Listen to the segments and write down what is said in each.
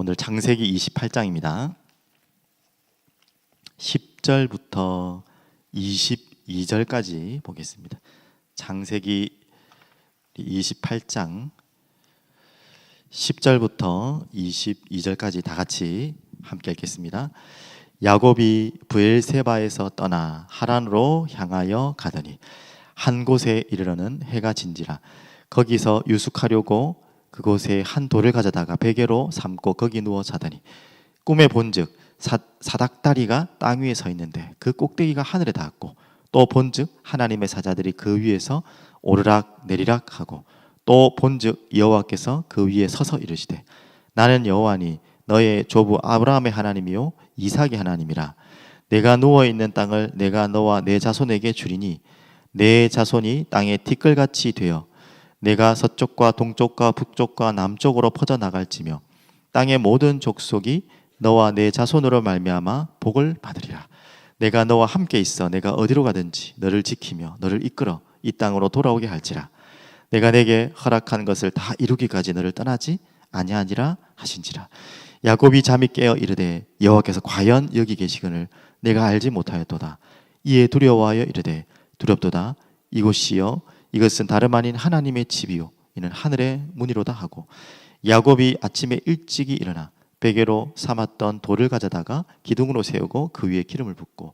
오늘 창세기 28장입니다. 10절부터 22절까지 보겠습니다. 창세기 28장 10절부터 22절까지 다 같이 함께 읽겠습니다. 야곱이 브엘세바에서 떠나 하란으로 향하여 가더니 한 곳에 이르러는 해가 진지라. 거기서 유숙하려고 그곳에 한 돌을 가져다가 베개로 삼고 거기 누워 자더니 꿈에 본즉 사닥다리가 땅 위에 서 있는데 그 꼭대기가 하늘에 닿았고, 또 본즉 하나님의 사자들이 그 위에서 오르락 내리락 하고, 또 본즉 여호와께서 그 위에 서서 이르시되 나는 여호와니 너의 조부 아브라함의 하나님이요 이삭의 하나님이라. 내가 누워 있는 땅을 내가 너와 내 자손에게 주리니 내 자손이 땅의 티끌같이 되어 내가 서쪽과 동쪽과 북쪽과 남쪽으로 퍼져 나갈지며 땅의 모든 족속이 너와 내 자손으로 말미암아 복을 받으리라. 내가 너와 함께 있어 내가 어디로 가든지 너를 지키며 너를 이끌어 이 땅으로 돌아오게 할지라. 내가 내게 허락한 것을 다 이루기까지 너를 떠나지 아니하니라 하신지라. 야곱이 잠이 깨어 이르되 여호와께서 과연 여기 계시거늘 내가 알지 못하였도다. 이에 두려워하여 이르되 두렵도다. 이곳이여 이것은 다름 아닌 하나님의 집이요 이는 하늘의 문이로다 하고, 야곱이 아침에 일찍이 일어나 베개로 삼았던 돌을 가져다가 기둥으로 세우고 그 위에 기름을 붓고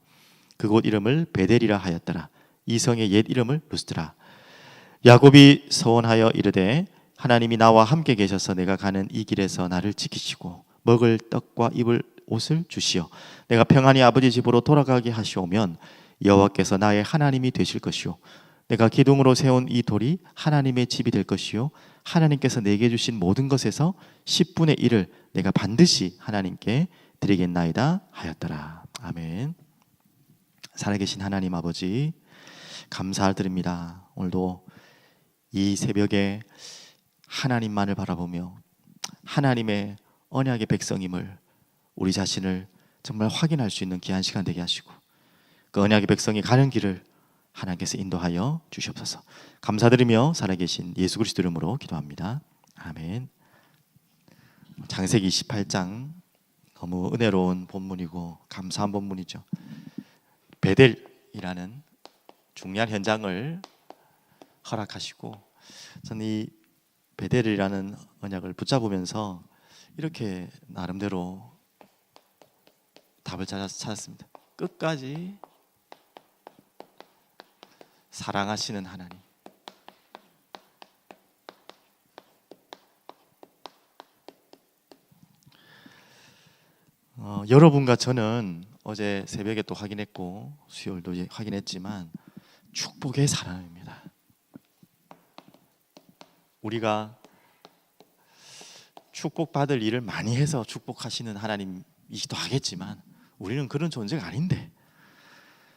그곳 이름을 베델이라 하였더라. 이 성의 옛 이름을 루스드라. 야곱이 서원하여 이르되 하나님이 나와 함께 계셔서 내가 가는 이 길에서 나를 지키시고 먹을 떡과 입을 옷을 주시어 내가 평안히 아버지 집으로 돌아가게 하시오면 여호와께서 나의 하나님이 되실 것이요 내가 기둥으로 세운 이 돌이 하나님의 집이 될 것이요 하나님께서 내게 주신 모든 것에서 10분의 1을 내가 반드시 하나님께 드리겠나이다 하였더라. 아멘. 살아계신 하나님 아버지 감사드립니다. 오늘도 이 새벽에 하나님만을 바라보며 하나님의 언약의 백성임을 우리 자신을 정말 확인할 수 있는 귀한 시간 되게 하시고, 그 언약의 백성이 가는 길을 하나님께서 인도하여 주시옵소서. 감사드리며 살아계신 예수 그리스도 이름으로 기도합니다. 아멘. 창세기 28장 너무 은혜로운 본문이고 감사한 본문이죠. 베델이라는 중요한 현장을 허락하시고, 저는 이 베델이라는 언약을 붙잡으면서 이렇게 나름대로 답을 찾았습니다. 끝까지 사랑하시는 하나님, 여러분과 저는 어제 새벽에 또 확인했고 수요일도 확인했지만 축복의 사람입니다. 우리가 축복받을 일을 많이 해서 축복하시는 하나님이기도 하겠지만 우리는 그런 존재가 아닌데,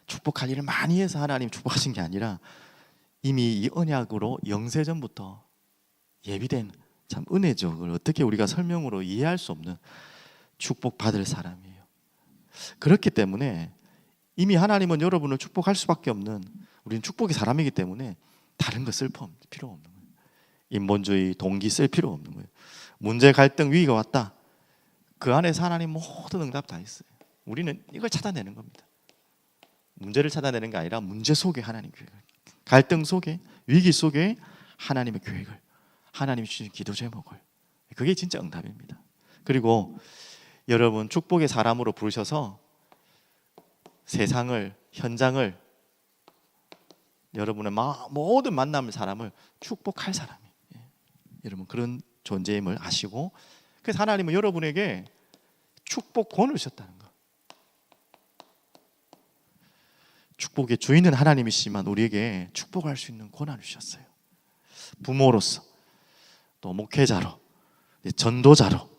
축복할 일을 많이 해서 하나님 축복하신 게 아니라 이미 이 언약으로 영세전부터 예비된 참 은혜죠. 그걸 어떻게 우리가 설명으로 이해할 수 없는 축복받을 사람이에요. 그렇기 때문에 이미 하나님은 여러분을 축복할 수밖에 없는, 우리는 축복의 사람이기 때문에 다른 거 쓸 필요 없는 거예요. 인본주의 동기 쓸 필요 없는 거예요. 문제, 갈등, 위기가 왔다, 그 안에서 하나님 모든 응답 다 있어요. 우리는 이걸 찾아내는 겁니다. 문제를 찾아내는 게 아니라 문제 속에 하나님 계획을, 갈등 속에, 위기 속에 하나님의 계획을, 하나님이 주신 기도 제목을, 그게 진짜 응답입니다. 그리고 여러분 축복의 사람으로 부르셔서 세상을, 현장을, 여러분의 모든 만남을, 사람을 축복할 사람이, 여러분 그런 존재임을 아시고, 그래서 하나님은 여러분에게 축복권을 주셨다는 거. 축복의 주인은 하나님이시지만 우리에게 축복할 수 있는 권한을 주셨어요. 부모로서, 또 목회자로, 전도자로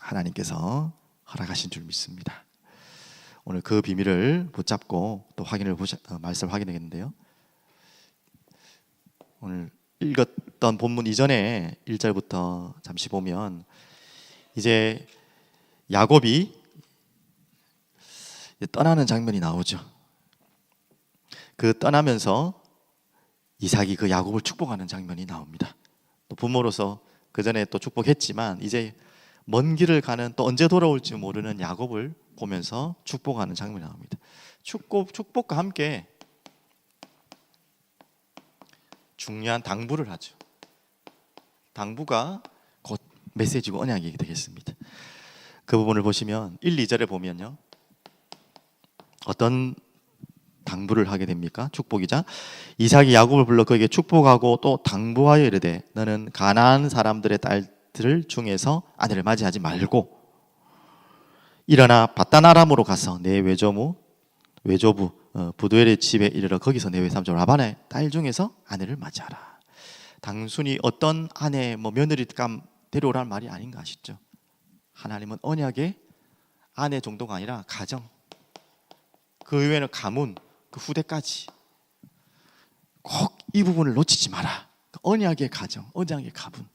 하나님께서 허락하신 줄 믿습니다. 오늘 그 비밀을 붙잡고 또 말씀을 확인하겠는데요. 오늘 읽었던 본문 이전에 1절부터 잠시 보면 이제 야곱이 떠나는 장면이 나오죠. 그 떠나면서 이삭이 그 야곱을 축복하는 장면이 나옵니다. 또 부모로서 그 전에 또 축복했지만 이제 먼 길을 가는 또 언제 돌아올지 모르는 야곱을 보면서 축복하는 장면이 나옵니다. 축복과 함께 중요한 당부를 하죠. 당부가 곧 메시지고 언약이 되겠습니다. 그 부분을 보시면 1, 2절에 보면요, 어떤 당부를 하게 됩니까? 축복이자 이삭이 야곱을 불러 그에게 축복하고 또 당부하여 이르되 너는 가나안 사람들의 딸들 중에서 아내를 맞이하지 말고 일어나 밧단아람으로 가서 내 외조부 부두엘의 집에 이르러 거기서 내 외삼촌 라반의 딸 중에서 아내를 맞이하라. 단순히 어떤 아내 며느리감 데려오라는 말이 아닌 거 아시죠? 하나님은 언약의 아내 정도가 아니라 가정, 그 이외에는 가문, 그 후대까지 꼭 이 부분을 놓치지 마라. 언약의 가정, 언약의 가문.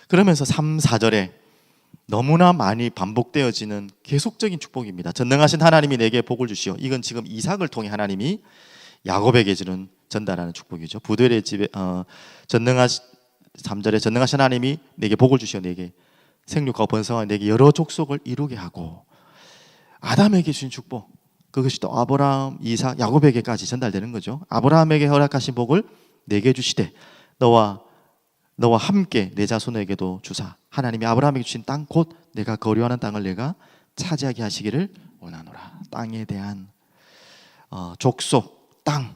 그러면서 3, 4절에 너무나 많이 반복되어지는 계속적인 축복입니다. 전능하신 하나님이 내게 복을 주시오. 이건 지금 이삭을 통해 하나님이 야곱에게 주는 전달하는 축복이죠. 부들의 집에 3절에 전능하신 하나님이 내게 복을 주시오. 내게 생육하고 번성하여 내게 여러 족속을 이루게 하고, 아담에게 주신 축복, 그것이 또 아브라함, 이삭, 야곱에게까지 전달되는 거죠. 아브라함에게 허락하신 복을 내게 주시되 너와 함께 내 자손에게도 주사. 하나님이 아브라함에게 주신 땅 곧 내가 거류하는 땅을 내가 차지하게 하시기를 원하노라. 땅에 대한 족속, 땅,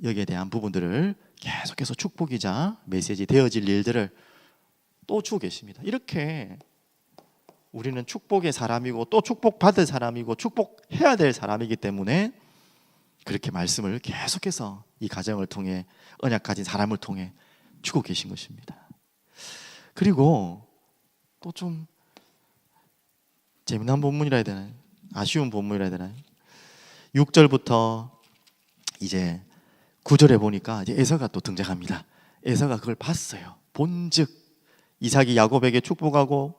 여기에 대한 부분들을 계속해서 축복이자 메시지 되어질 일들을 또 주고 계십니다. 이렇게 우리는 축복의 사람이고 또 축복받을 사람이고 축복해야 될 사람이기 때문에 그렇게 말씀을 계속해서 이 가정을 통해, 언약 가진 사람을 통해 주고 계신 것입니다. 그리고 또 좀 재미난 본문이라 해야 되나요? 아쉬운 본문이라 해야 되나요? 6절부터 이제 9절에 보니까 이제 에서가 또 등장합니다. 에서가 그걸 봤어요. 본즉 이삭이 야곱에게 축복하고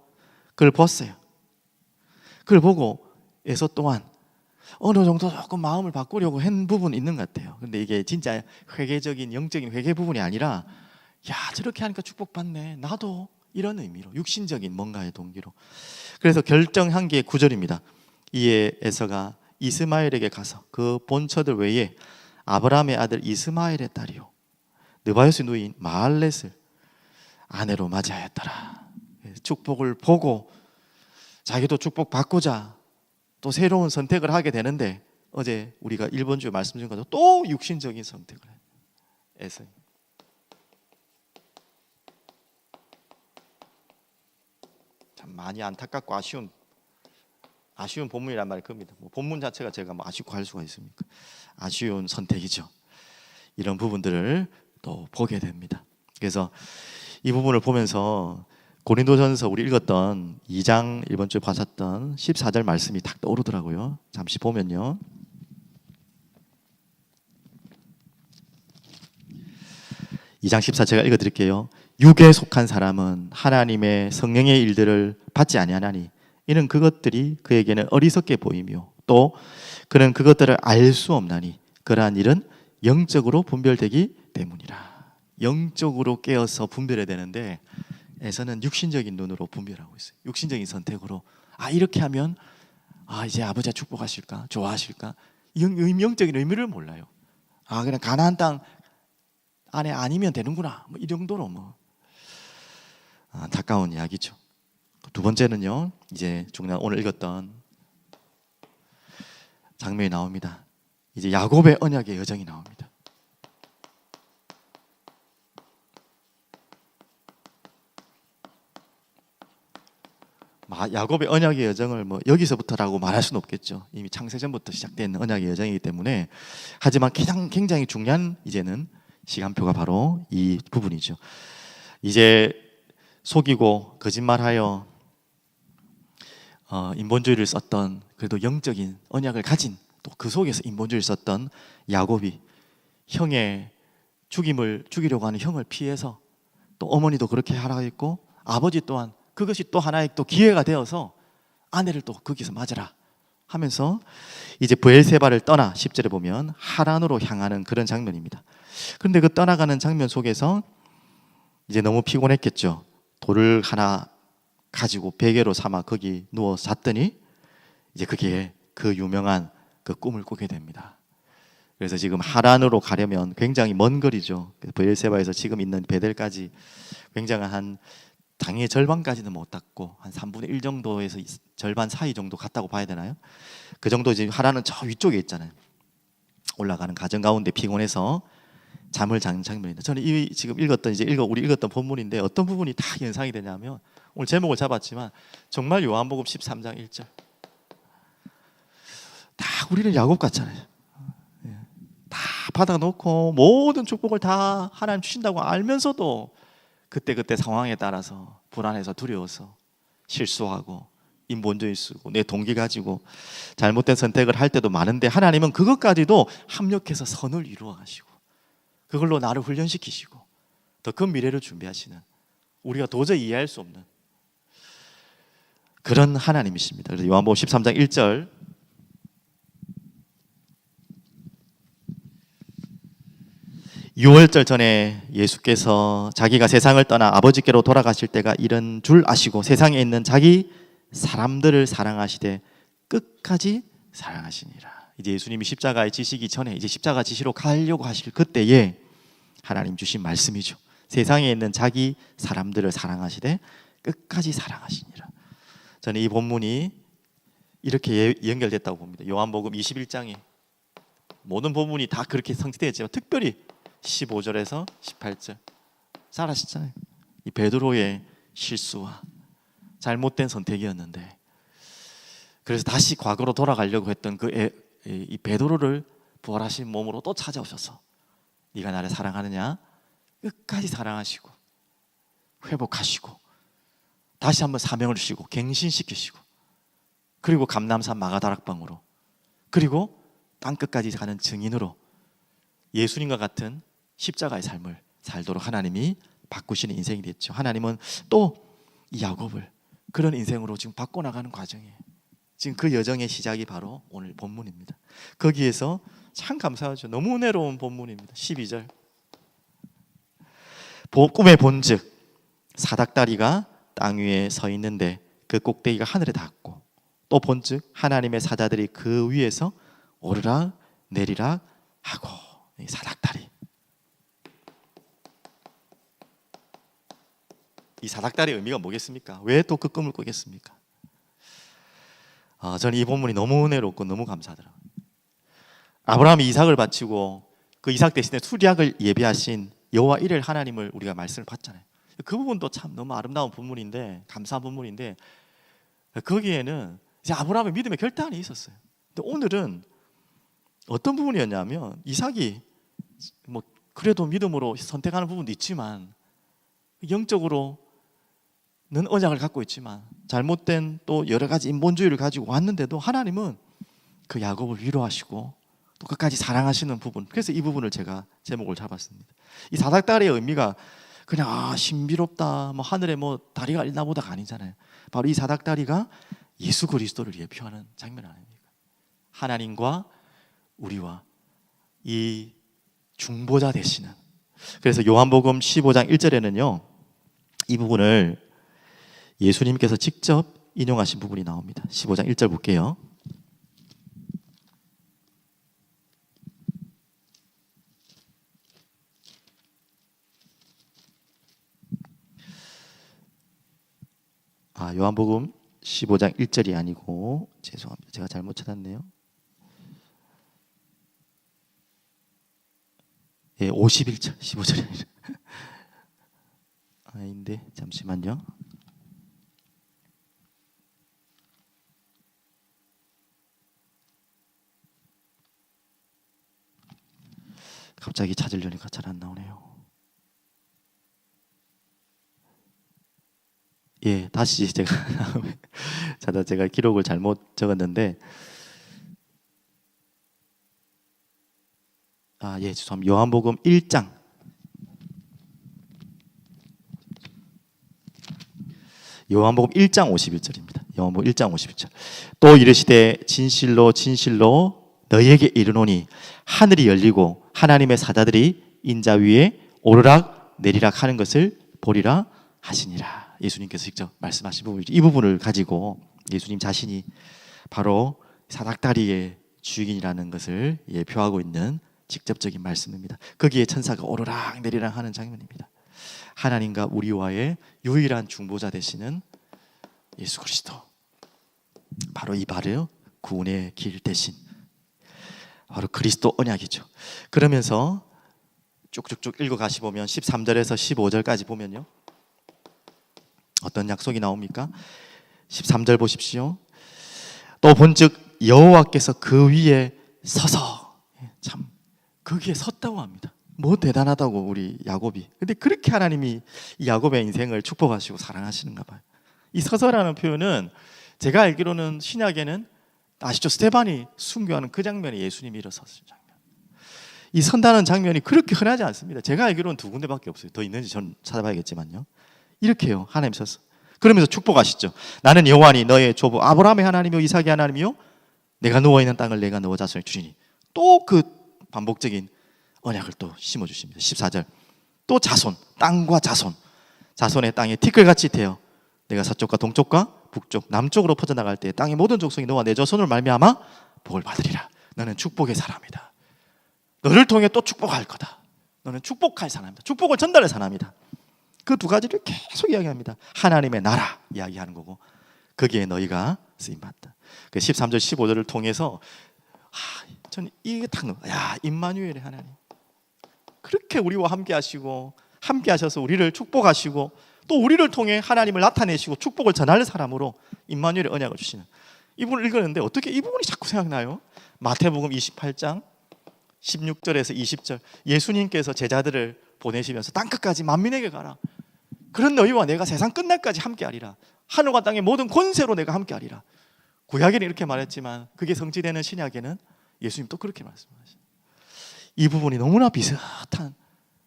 그걸 봤어요. 그걸 보고 에서 또한 어느 정도 조금 마음을 바꾸려고 한 부분이 있는 것 같아요. 근데 이게 진짜 회개적인, 영적인 회개 부분이 아니라, 야, 저렇게 하니까 축복받네, 나도, 이런 의미로, 육신적인 뭔가의 동기로. 그래서 결정한 게 9절입니다. 이에 에서가 이스마엘에게 가서 그 본처들 외에 아브라함의 아들 이스마엘의 딸이요 느바요스 누이인 마할렛을 아내로 맞이하였더라. 축복을 보고 자기도 축복받고자 또 새로운 선택을 하게 되는데, 어제 우리가 1번 주에 말씀 드린 것처럼 또 육신적인 선택을 해요. 에서 참 많이 안타깝고 아쉬운 본문이란 말이 겁니다. 본문 자체가 제가 아쉽고 할 수가 있습니까? 아쉬운 선택이죠. 이런 부분들을 또 보게 됩니다. 그래서 이 부분을 보면서 고린도전서 우리 읽었던 2장 1번 주에 봤었던 14절 말씀이 딱 떠오르더라고요. 잠시 보면요, 2장 14절 제가 읽어드릴게요. 육에 속한 사람은 하나님의 성령의 일들을 받지 아니하나니 이는 그것들이 그에게는 어리석게 보이며 또 그는 그것들을 알 수 없나니 그러한 일은 영적으로 분별되기 때문이라. 영적으로 깨어서 분별해야 되는데 에서는 육신적인 눈으로 분별하고 있어요. 육신적인 선택으로, 이렇게 하면 이제 아버지가 축복하실까, 좋아하실까, 영적인 의미를 몰라요. 그냥 가나안 땅 안에 아니면 되는구나, 이 정도로 안타까운 이야기죠. 두 번째는요, 이제 오늘 읽었던 장면이 나옵니다. 이제 야곱의 언약의 여정이 나옵니다. 야곱의 언약의 여정을 여기서부터라고 말할 수는 없겠죠. 이미 창세전부터 시작된 언약의 여정이기 때문에. 하지만 굉장히 중요한 이제는 시간표가 바로 이 부분이죠. 이제 속이고 거짓말하여 인본주의를 썼던, 그래도 영적인 언약을 가진, 또 그 속에서 인본주의를 썼던 야곱이 형의 죽이려고 하는 형을 피해서, 또 어머니도 그렇게 하라 했고 아버지 또한 그것이 또 하나의 또 기회가 되어서 아내를 또 거기서 맞으라 하면서 이제 브엘세바를 떠나 10절에 보면 하란으로 향하는 그런 장면입니다. 그런데 그 떠나가는 장면 속에서 이제 너무 피곤했겠죠. 돌을 하나 가지고 베개로 삼아 거기 누워 잤더니 이제 그게 그 유명한 그 꿈을 꾸게 됩니다. 그래서 지금 하란으로 가려면 굉장히 먼 거리죠. 브엘세바에서 지금 있는 베델까지 굉장한 당의 절반까지는 못 갔고 한 3분의 1 정도에서 절반 사이 정도 갔다고 봐야 되나요? 그 정도. 이제 하란은 저 위쪽에 있잖아요. 올라가는 과정 가운데 피곤해서 잠을 자는 장면입니다. 저는 이 지금 우리 읽었던 본문인데 어떤 부분이 다 연상이 되냐면, 오늘 제목을 잡았지만 정말 요한복음 13장 1절 다 우리는 야곱 같잖아요. 다 받아놓고 모든 축복을 다 하나님 주신다고 알면서도 그때 상황에 따라서 불안해서 두려워서 실수하고 인본주의 쓰고 내 동기 가지고 잘못된 선택을 할 때도 많은데, 하나님은 그것까지도 합력해서 선을 이루어 가시고 그걸로 나를 훈련시키시고 더 큰 미래를 준비하시는, 우리가 도저히 이해할 수 없는 그런 하나님이십니다. 그래서 요한복음 13장 1절 유월절 전에 예수께서 자기가 세상을 떠나 아버지께로 돌아가실 때가 이런 줄 아시고 세상에 있는 자기 사람들을 사랑하시되 끝까지 사랑하시니라. 이제 예수님이 십자가에 지시기 전에 이제 십자가 지시로 가려고 하실 그때에 하나님 주신 말씀이죠. 세상에 있는 자기 사람들을 사랑하시되 끝까지 사랑하시니라. 저는 이 본문이 이렇게 연결됐다고 봅니다. 요한복음 21장에 모든 본문이 다 그렇게 성취되어 있지만 특별히 15절에서 18절 잘 아시잖아요. 이 베드로의 실수와 잘못된 선택이었는데, 그래서 다시 과거로 돌아가려고 했던 이 베드로를 부활하신 몸으로 또 찾아오셔서 네가 나를 사랑하느냐, 끝까지 사랑하시고 회복하시고 다시 한번 사명을 주시고 갱신시키시고, 그리고 감람산 마가다락방으로, 그리고 땅끝까지 가는 증인으로 예수님과 같은 십자가의 삶을 살도록 하나님이 바꾸시는 인생이 됐죠. 하나님은 또 이 야곱을 그런 인생으로 지금 바꿔나가는 과정이에요. 지금 그 여정의 시작이 바로 오늘 본문입니다. 거기에서 참 감사하죠. 너무 은혜로운 본문입니다. 12절 꿈에 본즉 사닥다리가 땅 위에 서 있는데 그 꼭대기가 하늘에 닿았고, 또 본즉 하나님의 사자들이 그 위에서 오르락 내리락 하고. 이 사닥다리, 이 사닥다리의 의미가 뭐겠습니까? 왜 또 그 꿈을 꾸겠습니까? 저는 이 본문이 너무 은혜롭고 너무 감사하더라고요. 아브라함이 이삭을 바치고 그 이삭 대신에 수리약을 예비하신 여호와 이레 하나님을 우리가 말씀을 봤잖아요. 그 부분도 참 너무 아름다운 본문인데, 감사한 본문인데, 거기에는 이제 아브라함의 믿음의 결단이 있었어요. 근데 오늘은 어떤 부분이었냐면, 이삭이 뭐 그래도 믿음으로 선택하는 부분도 있지만 영적으로는 언약을 갖고 있지만 잘못된 또 여러 가지 인본주의를 가지고 왔는데도 하나님은 그 야곱을 위로하시고 또 끝까지 사랑하시는 부분. 그래서 이 부분을 제가 제목을 잡았습니다. 이 사닥다리의 의미가 그냥 신비롭다, 뭐 하늘에 뭐 다리가 있나 보다가 아니잖아요. 바로 이 사닥다리가 예수 그리스도를 예표하는 장면 아닙니까? 하나님과 우리와 이 중보자 되시는. 그래서 요한복음 15장 1절에는요 이 부분을 예수님께서 직접 인용하신 부분이 나옵니다. 15장 1절 볼게요. 요한복음 15장 1절이 아니고, 죄송합니다. 제가 잘못 찾았네요. 51절, 15절이 아니라 아닌데, 잠시만요. 갑자기 찾으려니까 잘 안 나오네요. 다시 제가 기록을 잘못 적었는데, 죄송합니다. 요한복음 1장 51절입니다. 요한복음 1장 51절. 또 이르시되 진실로 진실로 너희에게 이르노니 하늘이 열리고 하나님의 사자들이 인자 위에 오르락 내리락 하는 것을 보리라 하시니라. 예수님께서 직접 말씀하신 부분이죠. 이 부분을 가지고 예수님 자신이 바로 사닥다리의 주인이라는 것을 예표하고 있는 직접적인 말씀입니다. 거기에 천사가 오르락 내리락 하는 장면입니다. 하나님과 우리와의 유일한 중보자 되시는 예수 그리스도, 바로 이 바로 구원의 길 대신 바로 그리스도 언약이죠. 그러면서 쭉쭉쭉 읽어가시 보면 13절에서 15절까지 보면요, 어떤 약속이 나옵니까? 13절 보십시오. 또 본즉 여호와께서 그 위에 서서, 참 거기에 섰다고 합니다. 뭐 대단하다고 우리 야곱이. 근데 그렇게 하나님이 이 야곱의 인생을 축복하시고 사랑하시는가 봐요. 이 서서라는 표현은 제가 알기로는 신약에는 아시죠? 스데반이 순교하는 그 장면이 예수님이 일어섰을 장면. 이 선다는 장면이 그렇게 흔하지 않습니다. 제가 알기로는 2군데밖에 없어요. 더 있는지 전 찾아봐야겠지만요. 이렇게요, 하나님 서서 그러면서 축복하시죠. 나는 여호와니 너의 조부 아브라함의 하나님이요 이삭의 하나님이요 내가 누워있는 땅을 내가 너 자손에 주리니. 또 그 반복적인 언약을 또 심어주십니다. 14절 또 자손, 땅과 자손의 땅에 티끌같이 되어 내가 서쪽과 동쪽과 북쪽, 남쪽으로 퍼져나갈 때 땅의 모든 족속이 너와 내 자손을 말미암아 복을 받으리라. 너는 축복의 사람이다. 너를 통해 또 축복할 거다. 너는 축복할 사람이다. 축복을 전달할 사람이다. 그 두 가지를 계속 이야기합니다. 하나님의 나라 이야기하는 거고, 거기에 너희가 쓰임받다. 그 13절 15절을 통해서 저는 이게 딱 임마누엘의 하나님, 그렇게 우리와 함께 하시고 함께 하셔서 우리를 축복하시고 또 우리를 통해 하나님을 나타내시고 축복을 전할 사람으로 임마누엘의 언약을 주시는, 이 부분을 읽었는데 어떻게 이 부분이 자꾸 생각나요? 마태복음 28장 16절에서 20절, 예수님께서 제자들을 보내시면서 땅끝까지 만민에게 가라. 그런 너희와 내가 세상 끝날까지 함께하리라. 하늘과 땅의 모든 권세로 내가 함께하리라. 구약에는 이렇게 말했지만 그게 성취되는 신약에는 예수님 또 그렇게 말씀하시죠. 이 부분이 너무나 비슷한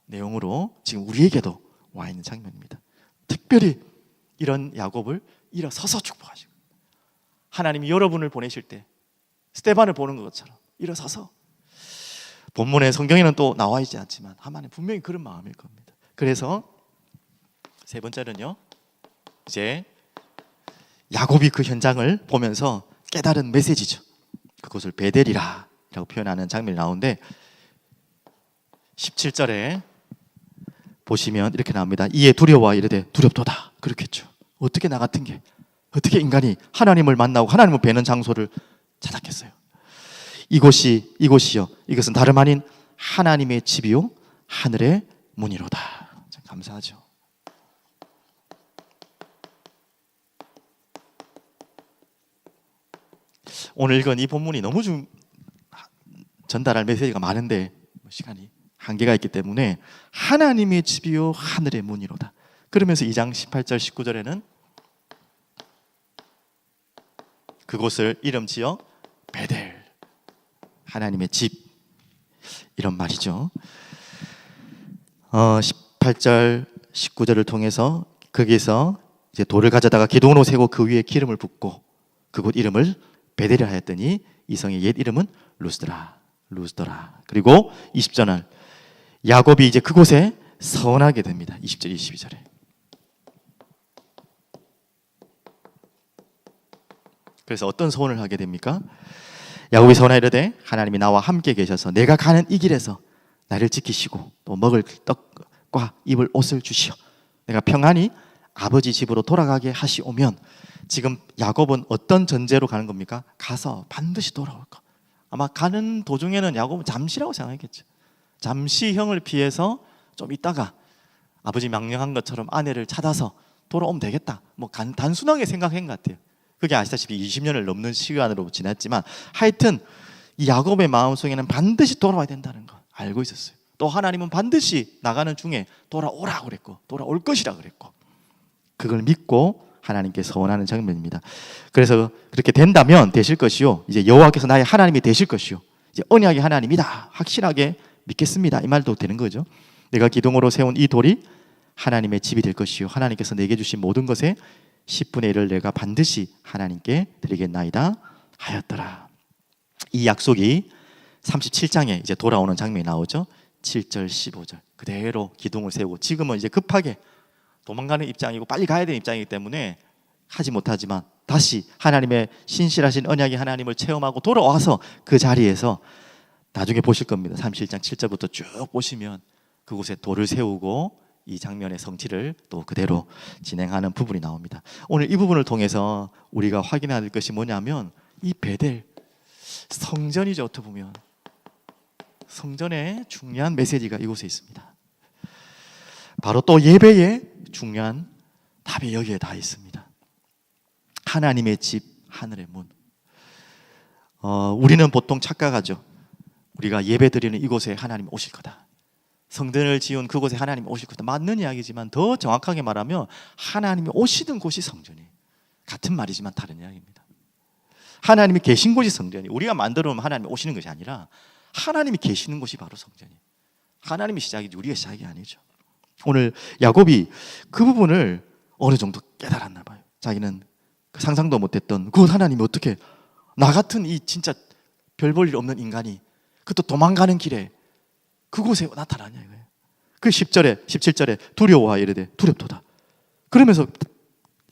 내용으로 지금 우리에게도 와 있는 장면입니다. 특별히 이런 야곱을 일어서서 축복하시고, 하나님이 여러분을 보내실 때 스데반을 보는 것처럼 일어서서, 본문의 성경에는 또 나와 있지 않지만 하나님 분명히 그런 마음일 겁니다. 그래서 세 번째는요, 이제 야곱이 그 현장을 보면서 깨달은 메시지죠. 그것을 베델이라 라고 표현하는 장면이 나오는데 17절에 보시면 이렇게 나옵니다. 이에 두려워 이르되 두렵도다. 그렇겠죠. 어떻게 나 같은 게, 어떻게 인간이 하나님을 만나고 하나님을 뵈는 장소를 찾았겠어요. 이곳이요 이것은 다름 아닌 하나님의 집이요 하늘의 문이로다. 참 감사하죠. 오늘 읽은 이 본문이 너무 좀 전달할 메시지가 많은데 시간이 한계가 있기 때문에 하나님의 집이요 하늘의 문이로다. 그러면서 2장 18절 19절에는 그곳을 이름 지어 베델, 하나님의 집, 이런 말이죠. 18절 19절을 통해서 거기서 이제 돌을 가져다가 기둥으로 세고 그 위에 기름을 붓고 그곳 이름을 베델이라 하였더니 이 성의 옛 이름은 루스드라. 그리고 20절은 야곱이 이제 그곳에 서원하게 됩니다. 20절 22절에 그래서 어떤 서원을 하게 됩니까? 야곱이 서원하이르되 하나님이 나와 함께 계셔서 내가 가는 이 길에서 나를 지키시고 또 먹을 떡과 입을 옷을 주시어 내가 평안히 아버지 집으로 돌아가게 하시오면, 지금 야곱은 어떤 전제로 가는 겁니까? 가서 반드시 돌아올 것. 아마 가는 도중에는 야곱은 잠시라고 생각했겠죠. 잠시 형을 피해서 좀 있다가 아버지 명령한 것처럼 아내를 찾아서 돌아오면 되겠다, 뭐 단순하게 생각한 것 같아요. 그게 아시다시피 20년을 넘는 시간으로 지났지만 하여튼 이 야곱의 마음속에는 반드시 돌아와야 된다는 걸 알고 있었어요. 또 하나님은 반드시 나가는 중에 돌아오라고 그랬고 돌아올 것이라 그랬고, 그걸 믿고 하나님께 서원하는 장면입니다. 그래서 그렇게 된다면 되실 것이요, 이제 여호와께서 나의 하나님이 되실 것이요, 이제 언약의 하나님이다 확실하게 믿겠습니다, 이 말도 되는 거죠. 내가 기둥으로 세운 이 돌이 하나님의 집이 될 것이요 하나님께서 내게 주신 모든 것의 10분의 1을 내가 반드시 하나님께 드리겠나이다 하였더라. 이 약속이 37장에 이제 돌아오는 장면이 나오죠. 7절 15절 그대로 기둥을 세우고, 지금은 이제 급하게 도망가는 입장이고 빨리 가야 되는 입장이기 때문에 하지 못하지만 다시 하나님의 신실하신 언약의 하나님을 체험하고 돌아와서 그 자리에서 나중에 보실 겁니다. 37장 7절부터 쭉 보시면 그곳에 돌을 세우고 이 장면의 성취를 또 그대로 진행하는 부분이 나옵니다. 오늘 이 부분을 통해서 우리가 확인해야 될 것이 뭐냐면 이 베델 성전이죠. 어떻게 보면 성전의 중요한 메시지가 이곳에 있습니다. 바로 또 예배의 중요한 답이 여기에 다 있습니다. 하나님의 집, 하늘의 문. 우리는 보통 착각하죠. 우리가 예배 드리는 이곳에 하나님 오실 거다. 성전을 지은 그곳에 하나님이 오실 거다. 맞는 이야기지만 더 정확하게 말하면 하나님이 오시던 곳이 성전이 같은 말이지만 다른 이야기입니다. 하나님이 계신 곳이 성전이 우리가 만들어 놓으면 하나님이 오시는 것이 아니라 하나님이 계시는 곳이 바로 성전이 하나님이 시작이지 우리가 시작이 아니죠. 오늘 야곱이 그 부분을 어느 정도 깨달았나 봐요. 자기는 상상도 못했던 그 하나님이 어떻게 나 같은 이 진짜 별 볼 일 없는 인간이 그것도 도망가는 길에 그곳에 나타나냐 이거예요. 그 10절에 17절에 두려워하 이르되 두렵도다. 그러면서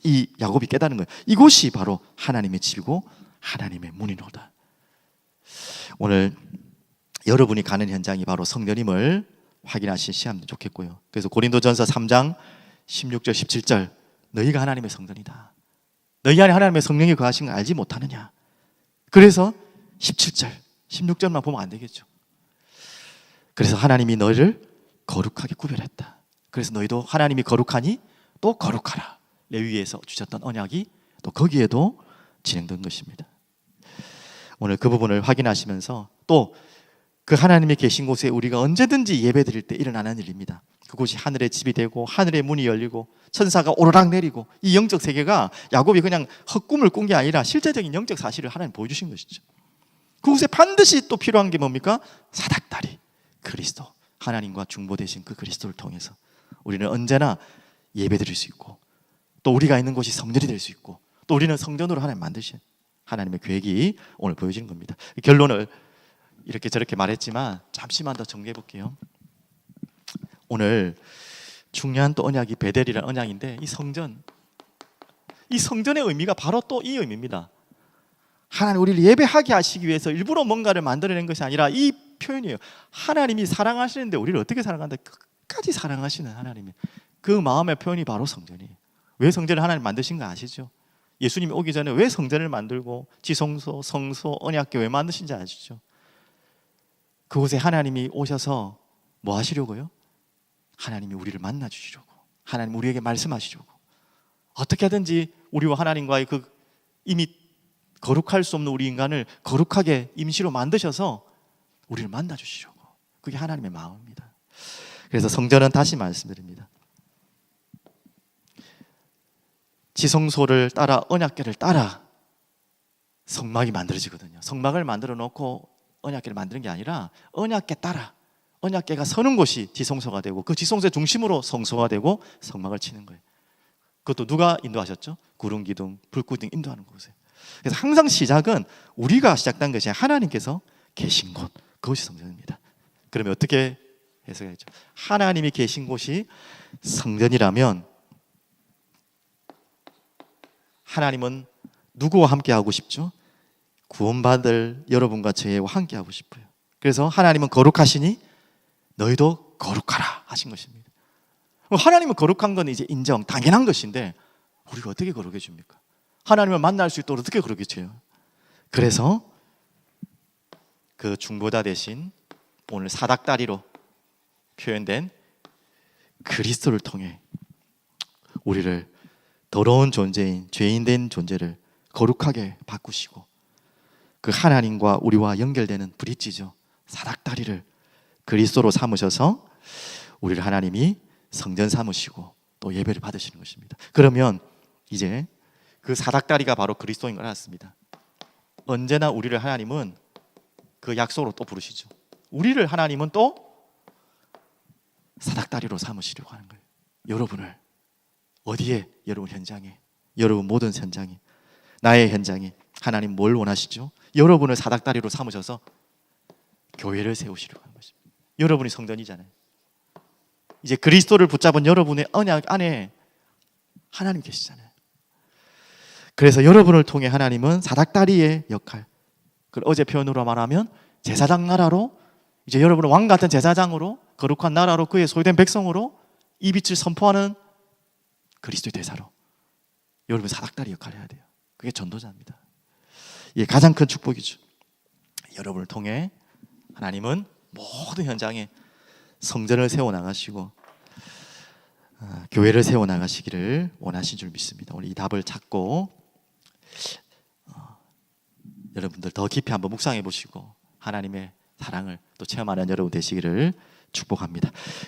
이 야곱이 깨달은 거예요. 이곳이 바로 하나님의 집이고 하나님의 문이로다. 오늘 여러분이 가는 현장이 바로 성전임을 확인하신 시험도 좋겠고요. 그래서 고린도전서 3장 16절 17절 너희가 하나님의 성전이다. 너희 안에 하나님의 성령이 거하신 걸 알지 못하느냐. 그래서 17절 16절만 보면 안 되겠죠. 그래서 하나님이 너희를 거룩하게 구별했다. 그래서 너희도 하나님이 거룩하니 또 거룩하라. 레위기에서 주셨던 언약이 또 거기에도 진행된 것입니다. 오늘 그 부분을 확인하시면서 또 그 하나님이 계신 곳에 우리가 언제든지 예배 드릴 때 일어나는 일입니다. 그곳이 하늘의 집이 되고 하늘의 문이 열리고 천사가 오르락 내리고 이 영적 세계가 야곱이 그냥 헛꿈을 꾼 게 아니라 실제적인 영적 사실을 하나님 보여주신 것이죠. 그곳에 반드시 또 필요한 게 뭡니까? 사닥다리 그리스도 하나님과 중보되신 그 그리스도를 통해서 우리는 언제나 예배 드릴 수 있고 또 우리가 있는 곳이 성전이 될 수 있고 또 우리는 성전으로 하나님 만드신 하나님의 계획이 오늘 보여지는 겁니다. 결론을 이렇게 저렇게 말했지만 잠시만 더 정리해 볼게요. 오늘 중요한 또 언약이 베델이라는 언약인데 이 성전의 의미가 바로 또 이 의미입니다. 하나님 우리를 예배하게 하시기 위해서 일부러 뭔가를 만들어낸 것이 아니라 이 표현이에요. 하나님이 사랑하시는데 우리를 어떻게 사랑한다? 끝까지 사랑하시는 하나님이 그 마음의 표현이 바로 성전이에요. 왜 성전을 하나님 만드신 거 아시죠? 예수님이 오기 전에 왜 성전을 만들고 지성소, 성소, 언약궤 왜 만드신지 아시죠? 그곳에 하나님이 오셔서 뭐 하시려고요? 하나님이 우리를 만나 주시려고 하나님 우리에게 말씀하시려고 어떻게 하든지 우리와 하나님과의 그 이미 거룩할 수 없는 우리 인간을 거룩하게 임시로 만드셔서 우리를 만나 주시려고 그게 하나님의 마음입니다. 그래서 성전은 다시 말씀드립니다. 지성소를 따라 언약궤를 따라 성막이 만들어지거든요. 성막을 만들어 놓고 언약궤를 만드는 게 아니라 언약궤 따라 언약궤가 서는 곳이 지성소가 되고 그 지성소의 중심으로 성소가 되고 성막을 치는 거예요. 그것도 누가 인도하셨죠? 구름 기둥, 불꽃 등 인도하는 곳에. 그래서 항상 시작은 우리가 시작된 것이 하나님께서 계신 곳, 그것이 성전입니다. 그러면 어떻게 해석해야죠? 하나님이 계신 곳이 성전이라면 하나님은 누구와 함께 하고 싶죠? 구원받을 여러분과 저희와 함께 하고 싶어요. 그래서 하나님은 거룩하시니 너희도 거룩하라 하신 것입니다. 하나님은 거룩한 건 이제 인정, 당연한 것인데 우리가 어떻게 거룩해 줍니까? 하나님을 만날 수 있도록 어떻게 거룩해 줘요? 그래서 그 중보자 대신 오늘 사닥다리로 표현된 그리스도를 통해 우리를 더러운 존재인 죄인된 존재를 거룩하게 바꾸시고 그 하나님과 우리와 연결되는 브릿지죠. 사닥다리를 그리스도로 삼으셔서 우리를 하나님이 성전 삼으시고 또 예배를 받으시는 것입니다. 그러면 이제 그 사닥다리가 바로 그리스도인 걸 알았습니다. 언제나 우리를 하나님은 그 약속으로 또 부르시죠. 우리를 하나님은 또 사닥다리로 삼으시려고 하는 거예요. 여러분을 어디에? 여러분 현장에, 여러분 모든 현장에, 나의 현장에 하나님 뭘 원하시죠? 여러분을 사닥다리로 삼으셔서 교회를 세우시려고 하는 것입니다. 여러분이 성전이잖아요. 이제 그리스도를 붙잡은 여러분의 언약 안에 하나님 계시잖아요. 그래서 여러분을 통해 하나님은 사닥다리의 역할, 어제 표현으로 말하면 제사장 나라로, 이제 여러분은 왕 같은 제사장으로, 거룩한 나라로, 그의 소유된 백성으로 이 빛을 선포하는 그리스도의 대사로 여러분 사닥다리 역할을 해야 돼요. 그게 전도자입니다. 이게 가장 큰 축복이죠. 여러분을 통해 하나님은 모든 현장에 성전을 세워나가시고 교회를 세워나가시기를 원하신 줄 믿습니다. 오늘 이 답을 찾고 여러분들 더 깊이 한번 묵상해 보시고 하나님의 사랑을 또 체험하는 여러분 되시기를 축복합니다.